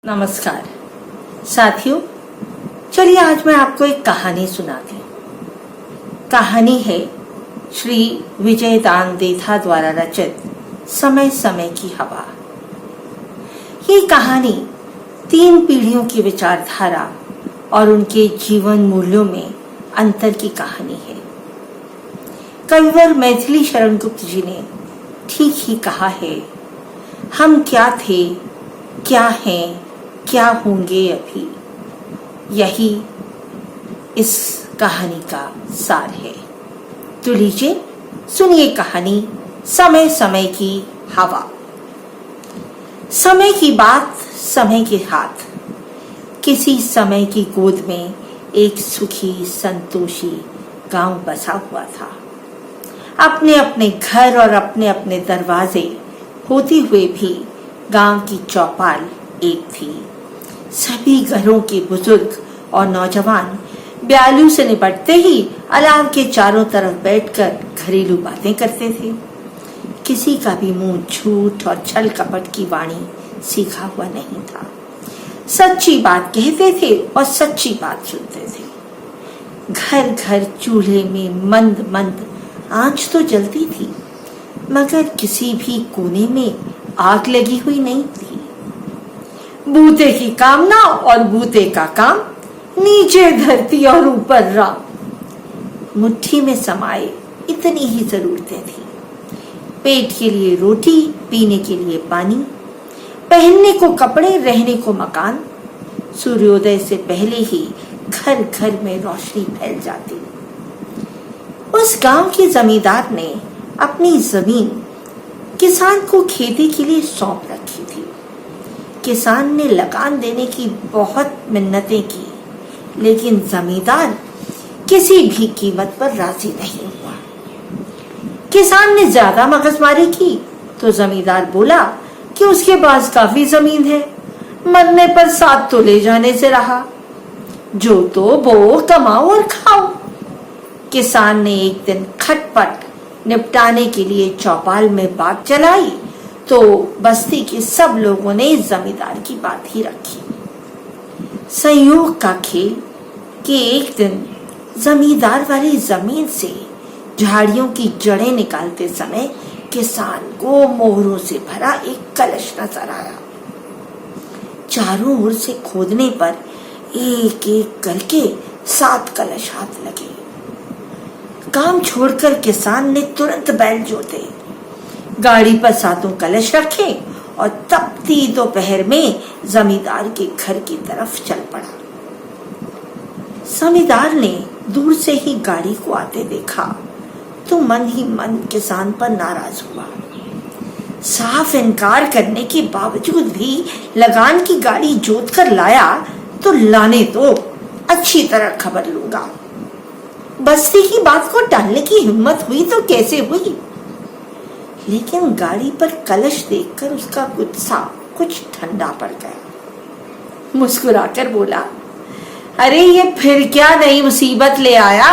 नमस्कार साथियों, चलिए आज मैं आपको एक कहानी सुनाती हूँ। कहानी है श्री विजयदान देथा द्वारा रचित समय समय की हवा। ये कहानी 3 पीढ़ियों की विचारधारा और उनके जीवन मूल्यों में अंतर की कहानी है। कविवर मैथिली शरण गुप्त जी ने ठीक ही कहा है, हम क्या थे, क्या हैं, क्या होंगे अभी। यही इस कहानी का सार है। तो लीजिए सुनिए कहानी समय समय की हवा। समय की बात, समय के हाथ। किसी समय की गोद में एक सुखी संतोषी गांव बसा हुआ था। अपने अपने घर और अपने अपने दरवाजे होते हुए भी गांव की चौपाल एक थी। सभी घरों के बुजुर्ग और नौजवान ब्यालू से निपटते ही अलाव के चारों तरफ बैठकर घरेलू बातें करते थे। किसी का भी मुंह झूठ और छल कपट की वाणी सीखा हुआ नहीं था। सच्ची बात कहते थे और सच्ची बात सुनते थे। घर घर चूल्हे में मंद मंद आंच तो जलती थी, मगर किसी भी कोने में आग लगी हुई नहीं थी। बूते की कामना और बूते का काम, नीचे धरती और ऊपर राम। मुट्ठी में समाये इतनी ही जरूरतें थी। पेट के लिए रोटी, पीने के लिए पानी, पहनने को कपड़े, रहने को मकान। सूर्योदय से पहले ही घर घर में रोशनी फैल जाती। उस गांव के जमींदार ने अपनी जमीन किसान को खेती के लिए सौंप रखी थी। किसान ने लगान देने की बहुत मिन्नतें की, लेकिन जमींदार किसी भी कीमत पर राजी नहीं हुआ। किसान ने ज्यादा मगजमारी की तो जमींदार बोला कि उसके पास काफी जमीन है, मरने पर 7 तो ले जाने से रहा, जो तो बो, कमाओ और खाओ। किसान ने एक दिन खटपट निपटाने के लिए चौपाल में बात चलाई तो बस्ती के सब लोगों ने जमींदार की बात ही रखी। संयोग का खेल कि एक दिन जमींदार वाली जमीन से झाड़ियों की जड़ें निकालते समय किसान को मोहरों से भरा एक कलश नजर आया। चारों ओर से खोदने पर एक एक करके 7 कलश हाथ लगे। काम छोड़कर किसान ने तुरंत बैल जोते, गाड़ी पर 7 कलश रखे और तपती दोपहर में जमींदार के घर की तरफ चल पड़ा। जमींदार ने दूर से ही गाड़ी को आते देखा तो मन ही मन किसान पर नाराज हुआ। साफ इनकार करने के बावजूद भी लगान की गाड़ी जोत कर लाया तो लाने दो, अच्छी तरह खबर लूंगा। बस्ती की बात को टालने की हिम्मत हुई तो कैसे हुई, लेकिन गाड़ी पर कलश देखकर उसका गुस्सा कुछ ठंडा पड़ गया। मुस्कुराकर बोला, अरे ये फिर क्या नई मुसीबत ले आया।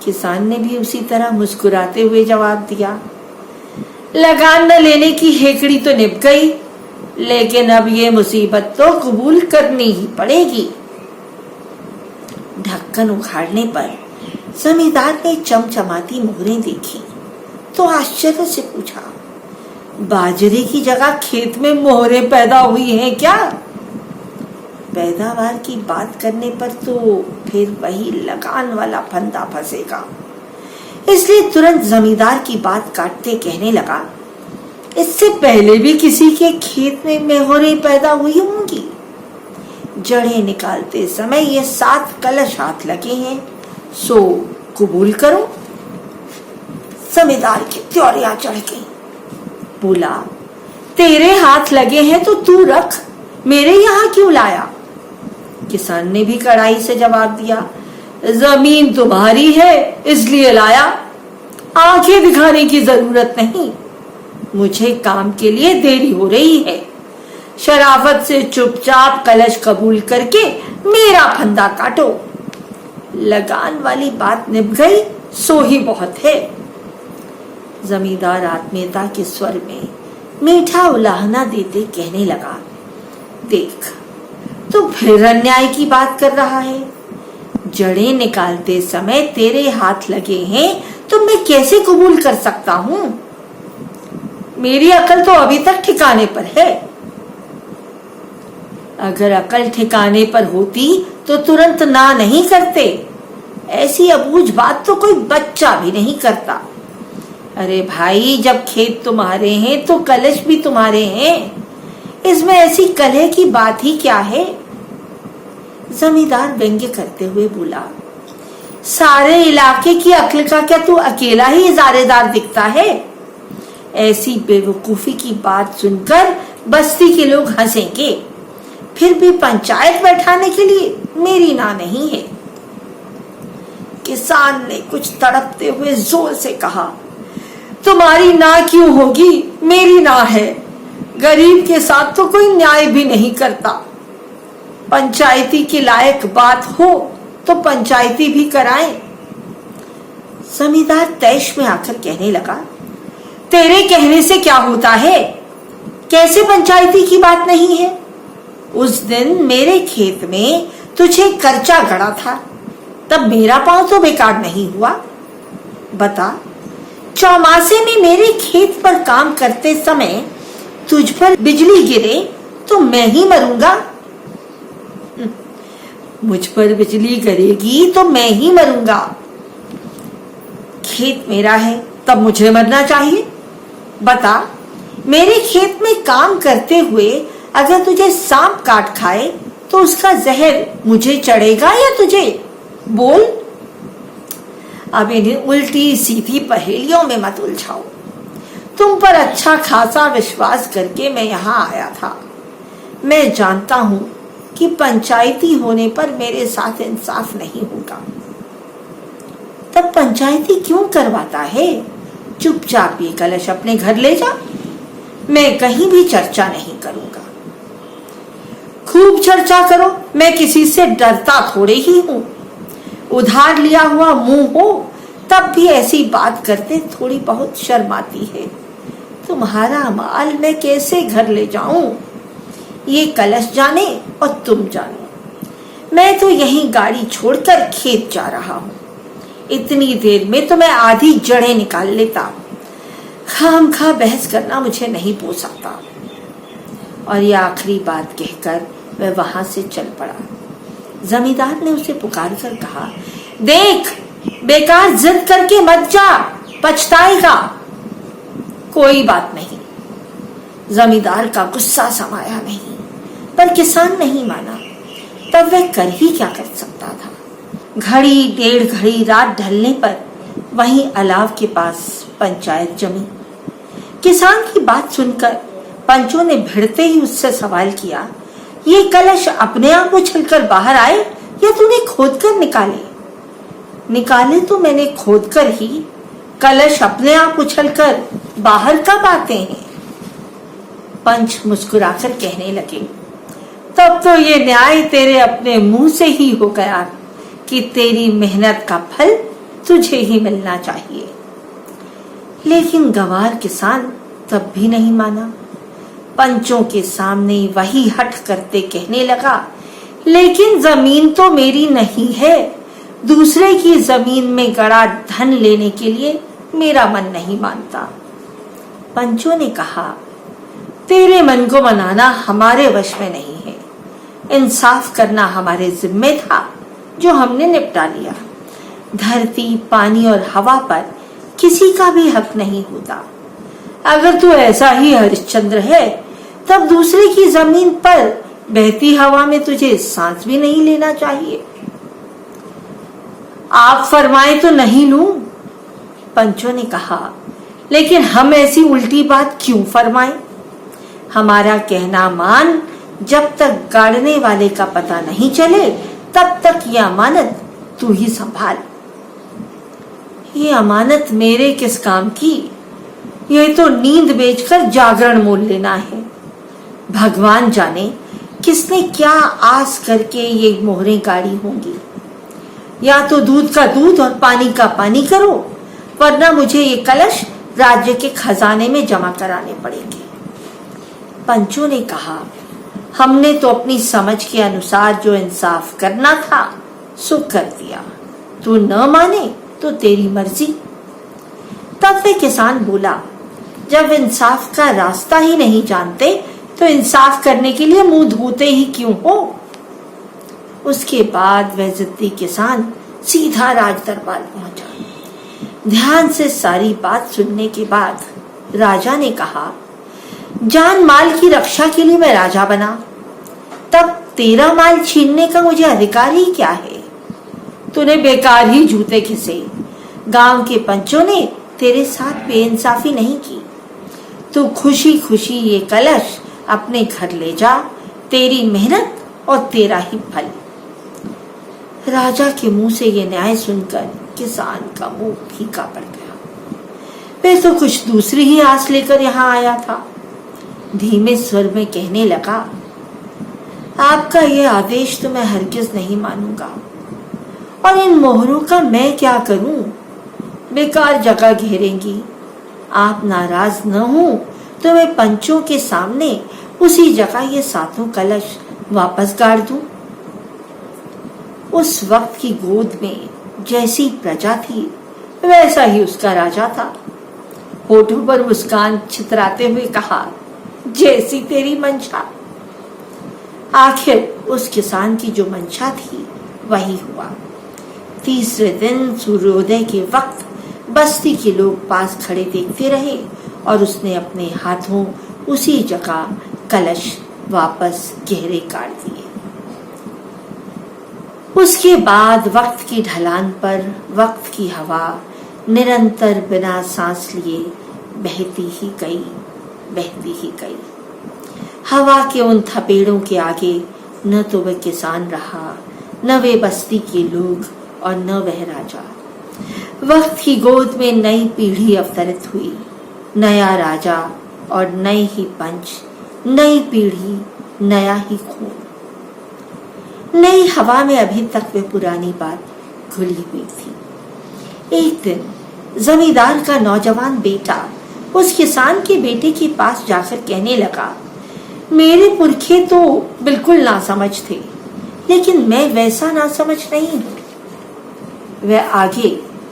किसान ने भी उसी तरह मुस्कुराते हुए जवाब दिया, लगान न लेने की हेकड़ी तो निभ गई, लेकिन अब ये मुसीबत तो कबूल करनी ही पड़ेगी। ढक्कन उखाड़ने पर जमींदार ने चमचमाती मोहरें देखी तो आश्चर्य से पूछा, बाजरे की जगह खेत में मोहरें पैदा हुई हैं क्या? पैदावार की बात करने पर तो फिर वही लगान वाला फंदा फंसेगा, इसलिए तुरंत जमींदार की बात काटते कहने लगा, इससे पहले भी किसी के खेत में मोहरें पैदा हुई होंगी। जड़ें निकालते समय ये 7 कलश हाथ लगे हैं, सो कबूल करो। जमींदार की त्योरियां चढ़ गई। बोला, तेरे हाथ लगे हैं तो तू रख, मेरे यहाँ क्यों लाया? किसान ने भी कड़ाई से जवाब दिया, जमीन तुम्हारी है इसलिए लाया, आंखें दिखाने की जरूरत नहीं। मुझे काम के लिए देरी हो रही है, शराफत से चुपचाप कलश कबूल करके मेरा फंदा काटो। लगान वाली बात निभ गई सो ही बहुत है। जमींदार आत्मीयता के स्वर में मीठा उलाहना देते कहने लगा, देख, तू फिर अन्याय की बात कर रहा है। जड़ें निकालते समय तेरे हाथ लगे हैं तो मैं कैसे कबूल कर सकता हूं? मेरी अकल तो अभी तक ठिकाने पर है। अगर अकल ठिकाने पर होती तो तुरंत ना नहीं करते। ऐसी अबूझ बात तो कोई बच्चा भी नहीं करता। अरे भाई, जब खेत तुम्हारे हैं तो कलश भी तुम्हारे हैं, इसमें ऐसी कलह की बात ही क्या है? जमींदार व्यंग्य करते हुए बोला, सारे इलाके की अक्ल का क्या तू अकेला ही इजारेदार दिखता है? ऐसी बेवकूफी की बात सुनकर बस्ती के लोग हंसेंगे, फिर भी पंचायत बैठाने के लिए मेरी ना नहीं है। किसान ने कुछ तड़पते हुए जोर से कहा, तुम्हारी ना क्यों होगी, मेरी ना है। गरीब के साथ तो कोई न्याय भी नहीं करता। पंचायती के लायक बात हो तो पंचायती भी कराएं। जमींदार तैश में आकर कहने लगा, तेरे कहने से क्या होता है? कैसे पंचायती की बात नहीं है? उस दिन मेरे खेत में तुझे कर्चा गड़ा था, तब मेरा पांव तो बेकार नहीं हुआ। बता, चौमासे में मेरे खेत पर काम करते समय तुझ पर बिजली गिरे तो मैं ही मरूंगा? मुझ पर बिजली गिरेगी तो मैं ही मरूंगा। खेत मेरा है तब मुझे मरना चाहिए। बता, मेरे खेत में काम करते हुए अगर तुझे सांप काट खाए तो उसका जहर मुझे चढ़ेगा या तुझे? बोल। अब इन्हें उल्टी सीधी पहेलियों में मत उलझाओ। तुम पर अच्छा खासा विश्वास करके मैं यहाँ आया था। मैं जानता हूँ कि पंचायती होने पर मेरे साथ इंसाफ नहीं होगा। तब पंचायती क्यों करवाता है? चुपचाप ये कलश अपने घर ले जा। मैं कहीं भी चर्चा नहीं करूंगा। खूब चर्चा करो, मैं किसी से डरता थोड़े ही हूं। उधार लिया हुआ मुंह हो तब भी ऐसी बात करते थोड़ी बहुत शर्म आती है। तुम्हारा माल मैं कैसे घर ले जाऊं? ये कलश जाने और तुम जानो। मैं तो यहीं गाड़ी छोड़कर खेत जा रहा हूं। इतनी देर में तो मैं आधी जड़ें निकाल लेता। खामखा बहस करना मुझे नहीं पोसाता। और ये आखिरी बात कहकर वह वहां से चल पड़ा। जमींदार ने उसे पुकार कर कहा, देख, बेकार जिद करके मत जा, पछताएगा। कोई बात नहीं। जमींदार का गुस्सा समाया नहीं, पर किसान नहीं माना। तब वह कर ही क्या कर सकता था? घड़ी डेढ़ घड़ी रात ढलने पर वहीं अलाव के पास पंचायत जमी। किसान की बात सुनकर पंचों ने भिड़ते ही उससे सवाल किया, ये कलश अपने आप उछलकर बाहर आए या तूने खोदकर निकाले? निकाले तो मैंने खोदकर ही, कलश अपने आप उछलकर बाहर कब आते हैं? पंच मुस्कुराकर कहने लगे, तब तो ये न्याय तेरे अपने मुंह से ही हो गया कि तेरी मेहनत का फल तुझे ही मिलना चाहिए। लेकिन गंवार किसान तब भी नहीं माना। पंचों के सामने वही हठ करते कहने लगा, लेकिन जमीन तो मेरी नहीं है। दूसरे की जमीन में गड़ा धन लेने के लिए मेरा मन नहीं मानता। पंचों ने कहा, तेरे मन को मनाना हमारे वश में नहीं है। इंसाफ करना हमारे जिम्मे था, जो हमने निपटा लिया। धरती, पानी और हवा पर किसी का भी हक नहीं होता। अगर तू ऐसा ही हरिश्चंद्र है, तब दूसरे की जमीन पर बहती हवा में तुझे सांस भी नहीं लेना चाहिए। आप फरमाए तो नहीं लूं, पंचों ने कहा, लेकिन हम ऐसी उल्टी बात क्यों फरमाएं? हमारा कहना मान, जब तक गाड़ने वाले का पता नहीं चले तब तक यह अमानत तू ही संभाल। ये अमानत मेरे किस काम की? ये तो नींद बेचकर जागरण मोल लेना है। भगवान जाने किसने क्या आस करके ये मोहरें गाड़ी होंगी। या तो दूध का दूध और पानी का पानी करो, वरना मुझे ये कलश राज्य के खजाने में जमा कराने पड़ेंगे। पंचों ने कहा, हमने तो अपनी समझ के अनुसार जो इंसाफ करना था सो कर दिया, तू न माने तो तेरी मर्जी। तब वे किसान बोला, जब इंसाफ का रास्ता ही नहीं जानते तो इंसाफ करने के लिए मुंह धोते ही क्यों हो। उसके बाद वह जिद्दी किसान सीधा राज दरबार पहुंचा। ध्यान से सारी बात सुनने के बाद राजा ने कहा, जान माल की रक्षा के लिए मैं राजा बना, तब तेरा माल छीनने का मुझे अधिकार ही क्या है। तूने बेकार ही जूते घिसे, गांव के पंचों ने तेरे साथ बेइंसाफी नहीं की। तू खुशी खुशी ये कलश अपने घर ले जा, तेरी मेहनत और तेरा ही फल। राजा के मुंह से ये न्याय सुनकर किसान का मुंह फीका पड़ गया। वह तो कुछ दूसरी ही आस लेकर यहाँ आया था। धीमे स्वर में कहने लगा, आपका ये आदेश तो मैं हरगिज नहीं मानूंगा, और इन मोहरों का मैं क्या करूं, बेकार जगह घेरेंगी। आप नाराज न हो तो मैं पंचों के सामने उसी जगह ये सातों कलश वापस गाड़ दूं। उस वक्त की गोद में जैसी प्रजा थी वैसा ही उसका राजा था। होठों पर मुस्कान छितराते हुए कहा, जैसी तेरी मंशा। आखिर उस किसान की जो मंशा थी वही हुआ। तीसरे दिन सूर्योदय के वक्त बस्ती के लोग पास खड़े देखते रहे और उसने अपने हाथों उसी जगह कलश वापस गहरे काट दिए। उसके बाद वक्त की ढलान पर वक्त की हवा निरंतर बिना सांस लिए बहती ही गई। हवा के उन थपेड़ों के आगे न तो वह किसान रहा, न वे बस्ती के लोग और न वह राजा। वक्त की गोद में नई पीढ़ी अवतरित हुई, नया राजा और नए ही पंच, नई पीढ़ी, नया ही खून। नई हवा में अभी तक वह पुरानी बात घुली हुई थी। एक दिन जमींदार का नौजवान बेटा उस किसान के बेटे के पास जाकर कहने लगा, मेरे पुरखे तो बिल्कुल नासमझ थे, लेकिन मैं वैसा नासमझ नहीं हूं। वह आगे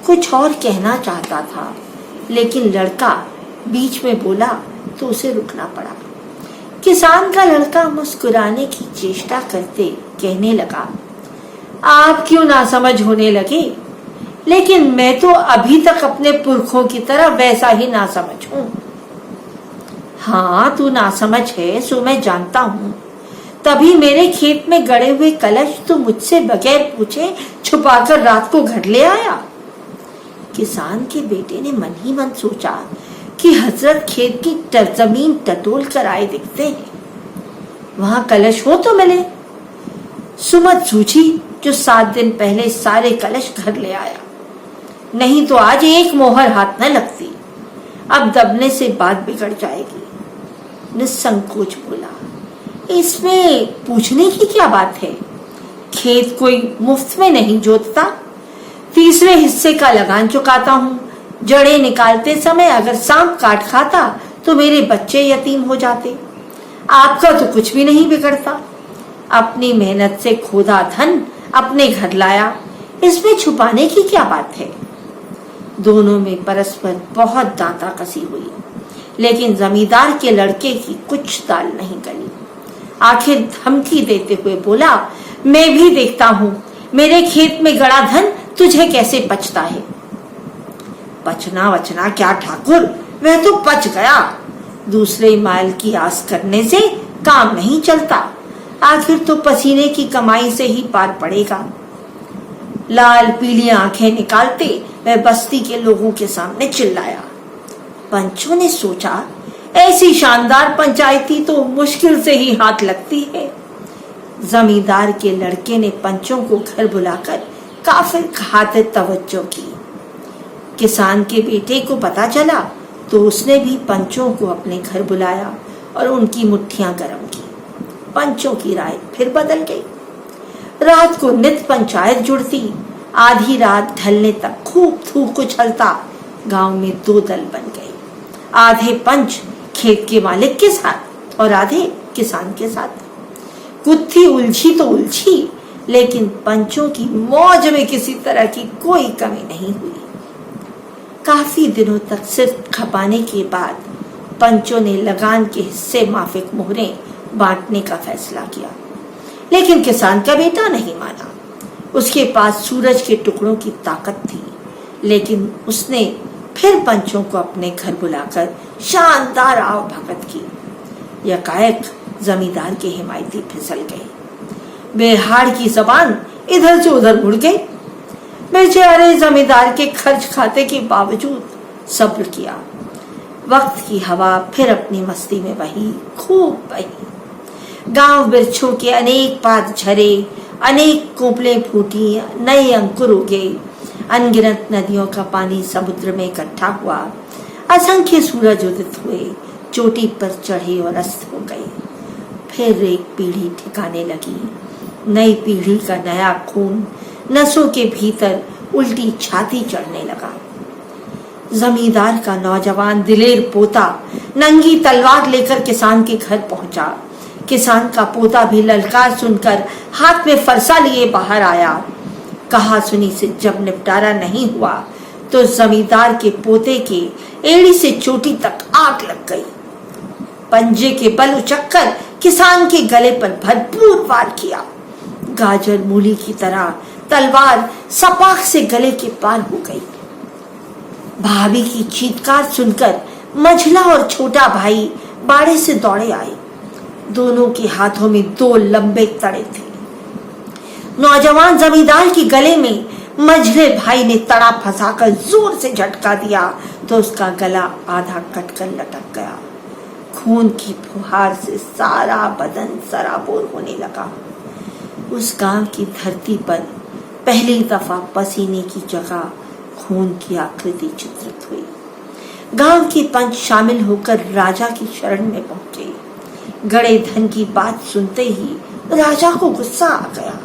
कुछ और कहना चाहता था, लेकिन लड़का बीच में बोला तो उसे रुकना पड़ा। किसान का लड़का मुस्कुराने की चेष्टा करते कहने लगा, आप क्यों नासमझ होने लगे, लेकिन मैं तो अभी तक अपने पुरखों की तरह वैसा ही नासमझ हूं। हाँ, तू नासमझ है सो मैं जानता हूं, तभी मेरे खेत में गड़े हुए कलश तो मुझसे बगैर पूछे छुपाकर रात को घर ले आया। किसान के बेटे ने मन ही मन सोचा कि हजरत खेत की जमीन टटोल कर आए दिखते हैं, वहां कलश हो तो मिले। सुमत सूझी जो 7 दिन पहले सारे कलश घर ले आया, नहीं तो आज एक मोहर हाथ न लगती। अब दबने से बात बिगड़ जाएगी। निसंकोच बोला, इसमें पूछने की क्या बात है, खेत कोई मुफ्त में नहीं जोतता, तीसरे हिस्से का लगान चुकाता हूँ। जड़ें निकालते समय अगर सांप काट खाता तो मेरे बच्चे यतीम हो जाते। आपका तो कुछ भी नहीं बिगड़ता, अपनी मेहनत से खोदा धन अपने घर लाया, इसमें छुपाने की क्या बात है। दोनों में परस्पर बहुत दांता कसी हुई, लेकिन जमींदार के लड़के की कुछ दाल नहीं गली। आखिर धमकी देते हुए बोला, मैं भी देखता हूं मेरे खेत में गड़ा धन तुझे कैसे पचता है। पचना वचना क्या ठाकुर, वह तो पच गया। दूसरे माल की आस करने से काम नहीं चलता, आखिर तो पसीने की कमाई से ही पार पड़ेगा। लाल पीली आंखें निकालते वह बस्ती के लोगों के सामने चिल्लाया। पंचों ने सोचा, ऐसी शानदार पंचायती तो मुश्किल से ही हाथ लगती है। जमींदार के लड़के ने पंचों को घर बुलाकर काफी खातिर तवज्जो की। किसान के बेटे को पता चला तो उसने भी पंचों को अपने घर बुलाया और उनकी मुट्ठियां गर्म की। पंचों की राय फिर बदल गई। रात को नित पंचायत जुड़ती, आधी रात ढलने तक खूब थूक उछलता। गांव में 2 दल बन गए, आधे पंच खेत के मालिक के साथ और आधे किसान के साथ। गुत्थी उलझी तो उलझी, लेकिन पंचों की मौज में किसी तरह की कोई कमी नहीं हुई। काफी दिनों तक सिर खपाने के बाद पंचों ने लगान के हिस्से माफिक मोहरें बांटने का फैसला किया, लेकिन किसान का बेटा नहीं माना। उसके पास सूरज के टुकड़ों की ताकत थी, लेकिन उसने फिर पंचों को अपने घर बुलाकर शानदार आव भगत की। यकायक जमींदार के हिमायती फिसल गए। बेहाड़ की जबान इधर से उधर मुड़ गई। बेचारे जमींदार के खर्च खाते के बावजूद सब्र किया। वक्त की हवा फिर अपनी मस्ती में बही, खूब बही। गांव वृक्षों के अनेक पात झरे, अनेक कोपलें फूटी, नए अंकुर उगे। अनगिनत नदियों का पानी समुद्र में इकट्ठा हुआ। असंख्य सूरज उदित हुए, चोटी पर चढ़े और अस्त हो गए। फिर एक पीढ़ी ठिकाने लगी। नई पीढ़ी का नया खून नसों के भीतर उल्टी छाती चढ़ने लगा। जमींदार का नौजवान दिलेर पोता नंगी तलवार लेकर किसान के घर पहुंचा। किसान का पोता भी ललकार सुनकर हाथ में फरसा लिए बाहर आया। कहा सुनी से जब निपटारा नहीं हुआ तो जमींदार के पोते के एड़ी से चोटी तक आग लग गई। पंजे के बल उचक्कर किसान के गले पर भरपूर वार किया। गाजर मूली की तरह तलवार सपाख से गले के पार हो गई। भाभी की चीत्कार सुनकर मझला और छोटा भाई बाड़े से दौड़े आए। दोनों के हाथों में 2 लंबे तड़े थे। नौजवान जमींदार के गले में मझले भाई ने तड़ा फंसाकर जोर से झटका दिया तो उसका गला आधा कटकर लटक गया। खून की फुहार से सारा बदन सराबोर होने लगा। उस गांव की धरती पर पहली दफा पसीने की जगह खून की आकृति चित्रित हुई। गांव के पंच शामिल होकर राजा की शरण में पहुंचे। गड़े धन की बात सुनते ही राजा को गुस्सा आ गया।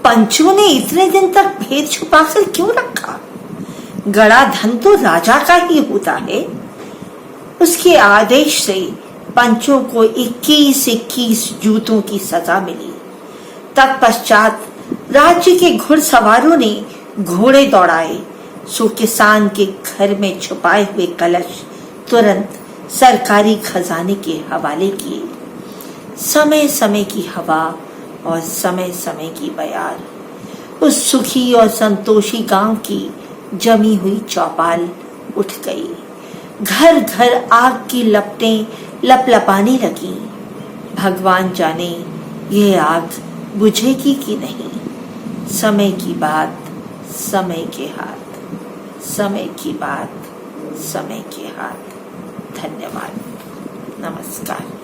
पंचों ने इतने दिन तक भेद छुपाकर क्यों रखा? गड़ा धन तो राजा का ही होता है। उसके आदेश से पंचों को 21 जूतों की सजा मिली। तत्पश्चात राज्य के घुड़सवारों ने घोड़े दौड़ाए, सो किसान के घर में छुपाए हुए कलश तुरंत सरकारी खजाने के हवाले किए। समय समय की हवा और समय समय की बयार उस सुखी और संतोषी गांव की जमी हुई चौपाल उठ गई। घर घर आग की लपटें लपलपाने लगी। भगवान जाने ये आग बुझेगी कि नहीं। समय की बात समय के हाथ, समय की बात समय के हाथ। धन्यवाद, नमस्कार।